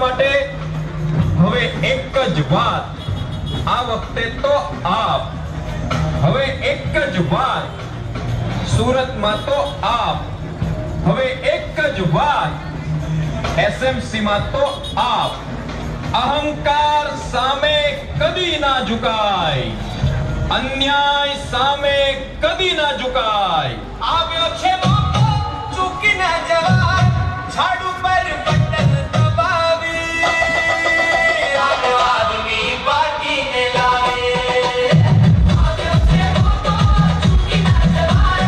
માટે હવે એક જ વાત, આ વખતે તો આપ, હવે એક જ વાત, સુરતમાં તો આપ, હવે એક જ વાત, એસએમસી માં તો આપ, અહંકાર સામે કદી ના ઝુકાય, અન્યાય સામે કદી ના ઝુકાય. આવ્યો છે મોકો ચૂકી ના જવાય, ઝાડુ પર બટન દબાવી આમ આદમી પાર્ટીને લાવે. આવ્યો છે મોકો ચૂકી ના જવાય,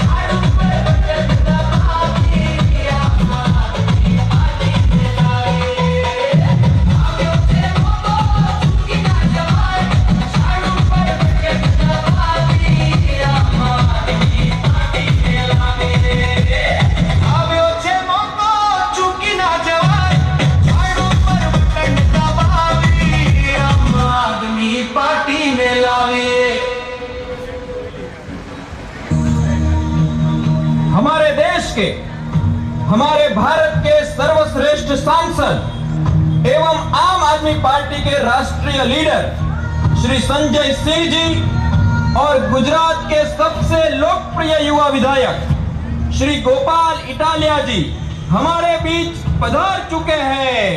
ઝાડુ પર બટન દબાવી આમ આદમી પાર્ટીને લાવે. આવ્યો છે મોકો ચૂકી ના જવાય, ઝાડુ પર બટન દબાવી આમ આદમી પાર્ટીને લાવે. આવ્યો છે મોકો ચૂકી ના જવાય, ઝાડુ પર બટન દબાવી આમ આદમી પાર્ટીને લાવે. हमारे देश के, हमारे भारत के सर्वश्रेष्ठ सांसद एवं आम आदमी पार्टी के राष्ट्रीय लीडर श्री संजय सिंह जी और गुजरात के सबसे लोकप्रिय युवा विधायक श्री गोपाल इटालिया जी हमारे बीच पधार चुके हैं.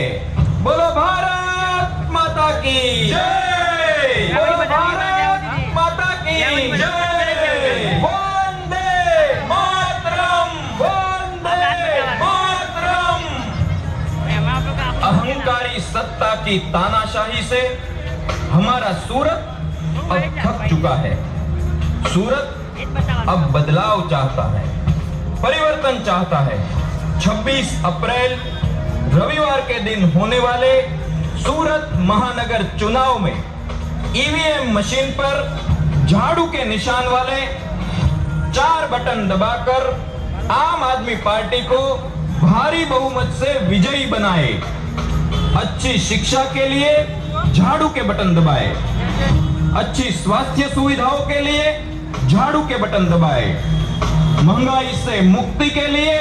बोलो भारत माता की जय, बोलो भारत माता की जय. वंदे मातरम, वंदे मातरम. अहंकारी सत्ता की तानाशाही से हमारा सूरत अब थक चुका है. सूरत अब बदलाव चाहता है, परिवर्तन चाहता है. 26 अप्रैल रविवार के दिन होने वाले सूरत महानगर चुनाव में ईवीएम मशीन पर झाड़ू के निशान वाले 4 बटन दबाकर आम आदमी पार्टी को भारी बहुमत से विजयी बनाए. अच्छी शिक्षा के लिए झाड़ू के बटन दबाए, अच्छी स्वास्थ्य सुविधाओं के लिए झाड़ू के बटन दबाए, महंगाई से मुक्ति के लिए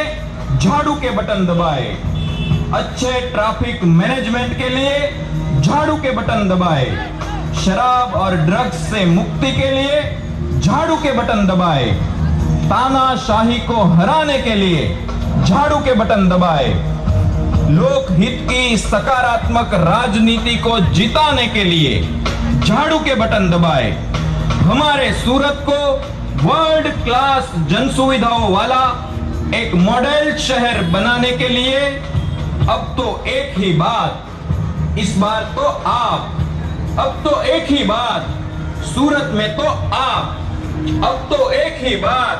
झाड़ू के बटन दबाए, अच्छे ट्रैफिक मैनेजमेंट के लिए झाड़ू के बटन दबाए, शराब और ड्रग्स से मुक्ति के लिए झाड़ू के बटन दबाए, तानाशाही को हराने के लिए झाड़ू के बटन दबाए, लोकहित की सकारात्मक राजनीति को जिताने के लिए झाड़ू के बटन दबाए. हमारे सूरत को वर्ल्ड क्लास जन सुविधाओं वाला एक मॉडल शहर बनाने के लिए अब तो एक ही बात, इस बार तो आप, अब तो एक ही बात, सूरत में तो आप, अब तो एक ही बात,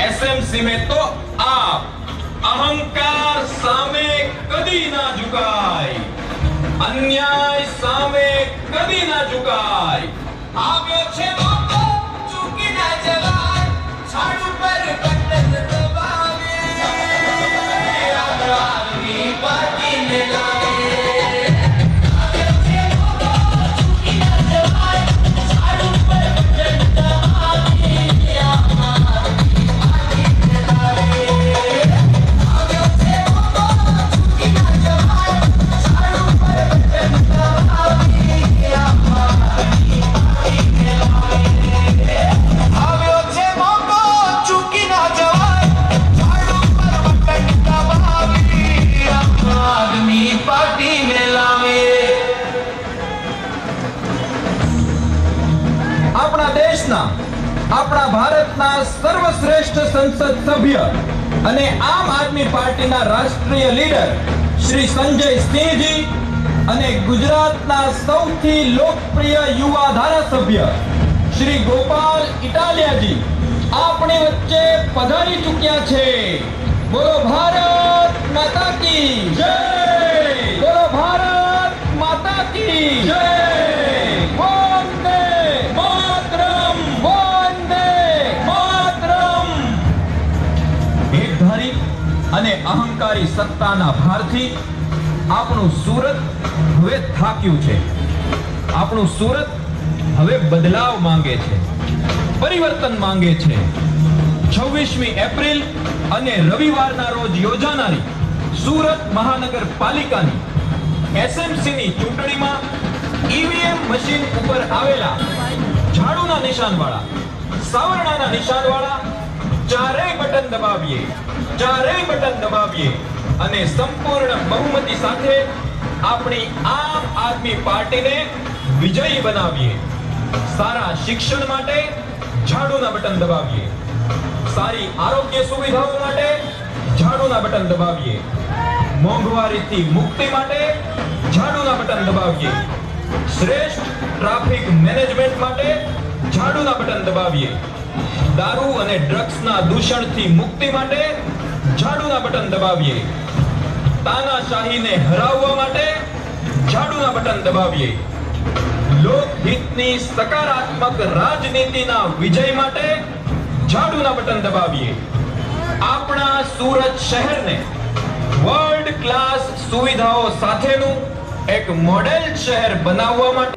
एसएमसी में तो आप. अहंकार सामे कदी ना झुकाय, अन्याय सामे कदी ना झुकाय. આવ્યો છે મોકો ચૂકી ના જવાય, ઝાડુ પર બટન દબાવી આમ આદમી પાર્ટીને લાવે. આવ્યો છે મોકો ચૂકી ના જવાય, ઝાડુ પર બટન દબાવી આમ આદમી પાર્ટીને લાવે. આવ્યો છે મોકો ચૂકી ના જવાય, ઝાડુ પર બટન દબાવી આમ આદમી આવ્યો છે મોકો ચૂકી ના જવાય, ઝાડુ પર બટન દબાવી આમ આદમી પાર્ટીને લાવે. આપણા દેશના, આપણા ભારતના સર્વશ્રેષ્ઠ સંસદ સભ્ય અને આમ આદમી પાર્ટીના રાષ્ટ્રીય લીડર શ્રી સંજય સિંહજી અને ગુજરાતના સૌથી લોકપ્રિય યુવા ધારાસભ્ય શ્રી ગોપાલ ઇટાલિયાજી આપણી વચ્ચે પધારી ચૂક્યા છે. બોલો ભારત માતા કી જય, બોલો ભારત માતા કી જય. વંદે માતરમ, વંદે માતરમ. ભેખધારી અને અહંકારી સત્તાના ભારથી આપણું સુરત હવે થાક્યું છે. આપણું સુરત હવે બદલાવ માંગે છે, પરિવર્તન માંગે છે. 26મી એપ્રિલ અને રવિવારના રોજ યોજાનારી સુરત મહાનગરપાલિકાની એસએમસી ની ચૂંટણીમાં ઈવીએમ મશીન ઉપર આવેલા ઝાડુના નિશાનવાળા, સાવરણાના નિશાનવાળા ચારેય બટન દબાવીએ અને સંપૂર્ણ બહુમતી સાથે આપણી આમ આદમી પાર્ટીને વિજયી બનાવીએ. સારા શિક્ષણ માટે ઝાડુના બટન દબાવીએ, સારી આરોગ્ય સુવિધાઓ માટે ઝાડુના બટન દબાવીએ, મોંઘવારીથી મુક્તિ માટે ઝાડુના બટન દબાવીએ, શ્રેષ્ઠ ટ્રાફિક મેનેજમેન્ટ માટે ઝાડુના બટન દબાવીએ, દારૂ અને ડ્રગ્સના દૂષણથી મુક્તિ માટે ઝાડુના બટન દબાવીએ, તાનાશાહીને હરાવવા માટે ઝાડુના બટન દબાવીએ, લોકહિતની સકારાત્મક રાજનીતિના વિજય માટે ઝાડુના બટન દબાવીએ. આપણા સુરત શહેરને વર્લ્ડ ક્લાસ સુવિધાઓ સાથેનું એક મોડેલ શહેર બનાવવા માટે